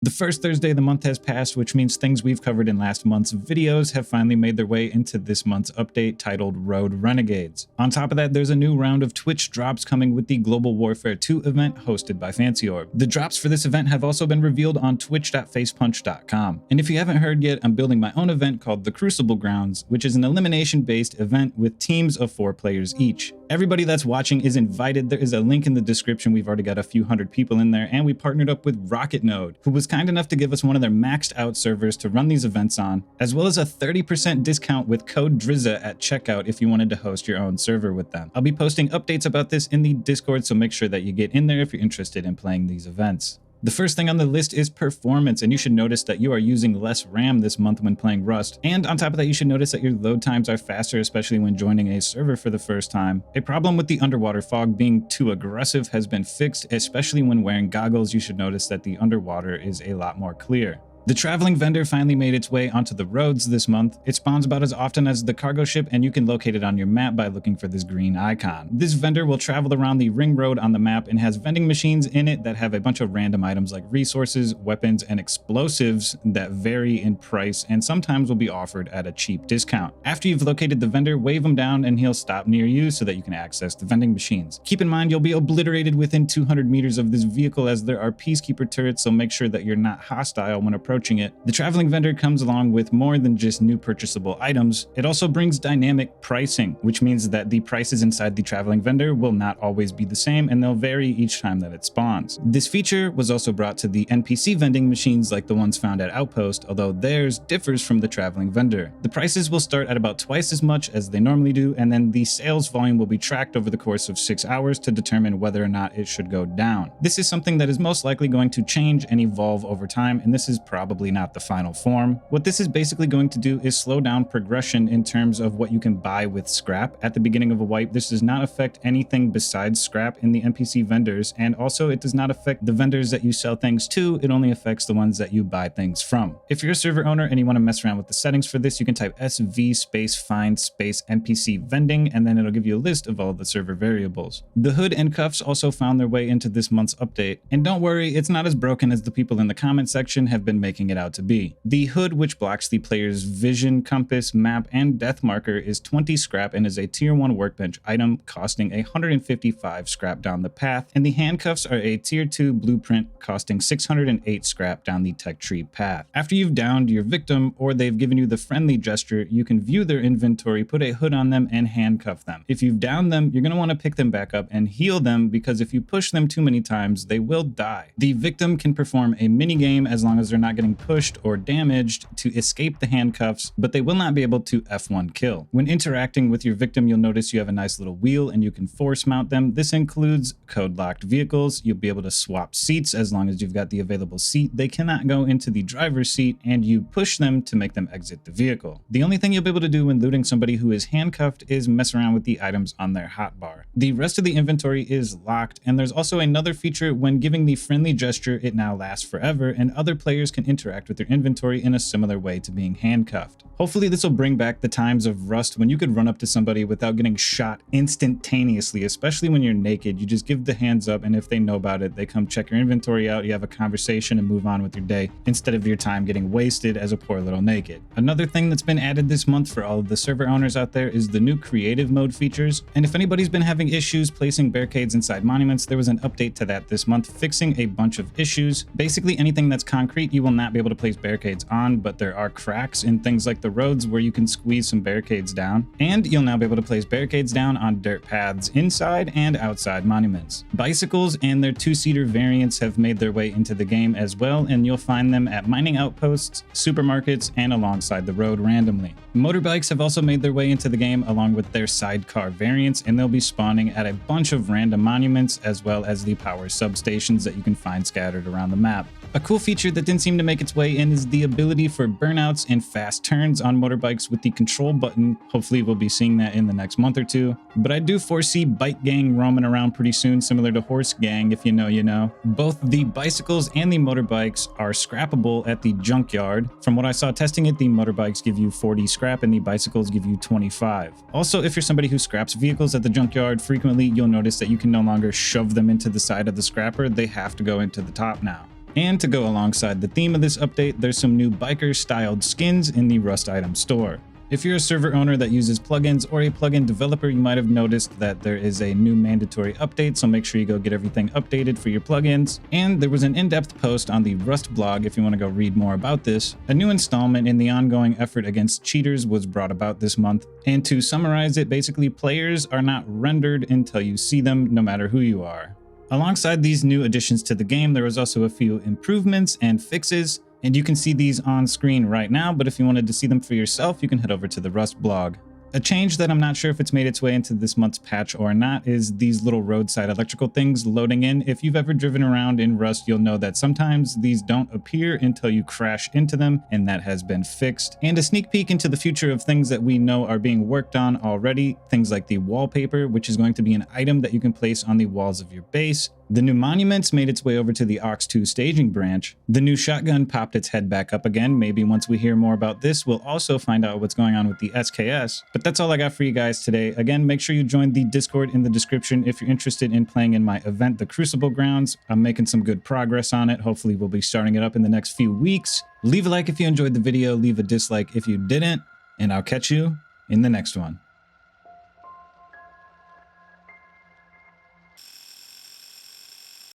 The first Thursday of the month has passed, which means things we've covered in last month's videos have finally made their way into this month's update titled Road Renegades. On top of that, there's a new round of Twitch drops coming with the Global Warfare 2 event hosted by FancyOrb. The drops for this event have also been revealed on twitch.facepunch.com. And if you haven't heard yet, I'm building my own event called the Crucible Grounds, which is an elimination-based event with teams of 4 players each. Everybody that's watching is invited. There is a link in the description. We've already got a few hundred people in there, and we partnered up with Rocket Node, who was kind enough to give us one of their maxed out servers to run these events on, as well as a 30% discount with code DRIZZA at checkout if you wanted to host your own server with them. I'll be posting updates about this in the Discord, so make sure that you get in there if you're interested in playing these events. The first thing on the list is performance, and you should notice that you are using less RAM this month when playing Rust. And on top of that, you should notice that your load times are faster, especially when joining a server for the first time. A problem with the underwater fog being too aggressive has been fixed, especially when wearing goggles. You should notice that the underwater is a lot more clear. The traveling vendor finally made its way onto the roads this month. It spawns about as often as the cargo ship, and you can locate it on your map by looking for this green icon. This vendor will travel around the ring road on the map and has vending machines in it that have a bunch of random items like resources, weapons, and explosives that vary in price and sometimes will be offered at a cheap discount. After you've located the vendor, wave him down and he'll stop near you so that you can access the vending machines. Keep in mind you'll be obliterated within 200 meters of this vehicle, as there are peacekeeper turrets, so make sure that you're not hostile when approaching it. The traveling vendor comes along with more than just new purchasable items. It also brings dynamic pricing, which means that the prices inside the traveling vendor will not always be the same, and they'll vary each time that it spawns. This feature was also brought to the NPC vending machines like the ones found at Outpost, although theirs differs from the traveling vendor. The prices will start at about twice as much as they normally do, and then the sales volume will be tracked over the course of 6 hours to determine whether or not it should go down. This is something that is most likely going to change and evolve over time, and this is probably not the final form. What this is basically going to do is slow down progression in terms of what you can buy with scrap at the beginning of a wipe. This does not affect anything besides scrap in the NPC vendors, and also it does not affect the vendors that you sell things to. It only affects the ones that you buy things from. If you're a server owner and you want to mess around with the settings for this, you can type SV space find space NPC vending, and then it'll give you a list of all the server variables. The hood and cuffs also found their way into this month's update, and don't worry, it's not as broken as the people in the comment section have been making it out to be. The hood, which blocks the player's vision, compass, map, and death marker, is 20 scrap and is a tier 1 workbench item costing 155 scrap down the path, and the handcuffs are a tier 2 blueprint costing 608 scrap down the tech tree path. After you've downed your victim, or they've given you the friendly gesture, you can view their inventory, put a hood on them, and handcuff them. If you've downed them, you're going to want to pick them back up and heal them, because if you push them too many times, they will die. The victim can perform a mini game as long as they're not getting pushed or damaged to escape the handcuffs, but they will not be able to F1 kill. When interacting with your victim, you'll notice you have a nice little wheel and you can force mount them. This includes code locked vehicles. You'll be able to swap seats as long as you've got the available seat. They cannot go into the driver's seat, and you push them to make them exit the vehicle. The only thing you'll be able to do when looting somebody who is handcuffed is mess around with the items on their hotbar. The rest of the inventory is locked, and there's also another feature: when giving the friendly gesture, it now lasts forever, and other players can interact with their inventory in a similar way to being handcuffed. Hopefully this will bring back the times of Rust when you could run up to somebody without getting shot instantaneously, especially when you're naked. You just give the hands up, and if they know about it, they come check your inventory out, you have a conversation, and move on with your day instead of your time getting wasted as a poor little naked. Another thing that's been added this month for all of the server owners out there is the new creative mode features, and if anybody's been having issues placing barricades inside monuments, there was an update to that this month fixing a bunch of issues. Basically anything that's concrete you will not be able to place barricades on, but there are cracks in things like the roads where you can squeeze some barricades down, and you'll now be able to place barricades down on dirt paths inside and outside monuments. Bicycles and their 2-seater variants have made their way into the game as well, and you'll find them at mining outposts, supermarkets, and alongside the road randomly. Motorbikes have also made their way into the game along with their sidecar variants, and they'll be spawning at a bunch of random monuments as well as the power substations that you can find scattered around the map. A cool feature that didn't seem to make its way in is the ability for burnouts and fast turns on motorbikes with the control button. Hopefully we'll be seeing that in the next month or two. But I do foresee bike gang roaming around pretty soon, similar to horse gang. If you know, you know. Both the bicycles and the motorbikes are scrappable at the junkyard. From what I saw testing it, the motorbikes give you 40 scrap and the bicycles give you 25. Also, if you're somebody who scraps vehicles at the junkyard frequently, you'll notice that you can no longer shove them into the side of the scrapper. They have to go into the top now. And to go alongside the theme of this update, there's some new biker-styled skins in the Rust item store. If you're a server owner that uses plugins or a plugin developer, you might have noticed that there is a new mandatory update, so make sure you go get everything updated for your plugins. And there was an in-depth post on the Rust blog if you want to go read more about this. A new installment in the ongoing effort against cheaters was brought about this month. And to summarize it, basically players are not rendered until you see them, no matter who you are. Alongside these new additions to the game, there was also a few improvements and fixes, and you can see these on screen right now, but if you wanted to see them for yourself, you can head over to the Rust blog. A change that I'm not sure if it's made its way into this month's patch or not is these little roadside electrical things loading in. If you've ever driven around in Rust, you'll know that sometimes these don't appear until you crash into them, and that has been fixed. And a sneak peek into the future of things that we know are being worked on already, things like the wallpaper, which is going to be an item that you can place on the walls of your base. The new monuments made its way over to the Aux 2 staging branch. The new shotgun popped its head back up again. Maybe once we hear more about this, we'll also find out what's going on with the SKS. But that's all I got for you guys today. Again, make sure you join the Discord in the description if you're interested in playing in my event, the Crucible Grounds. I'm making some good progress on it. Hopefully we'll be starting it up in the next few weeks. Leave a like if you enjoyed the video, leave a dislike if you didn't, and I'll catch you in the next one.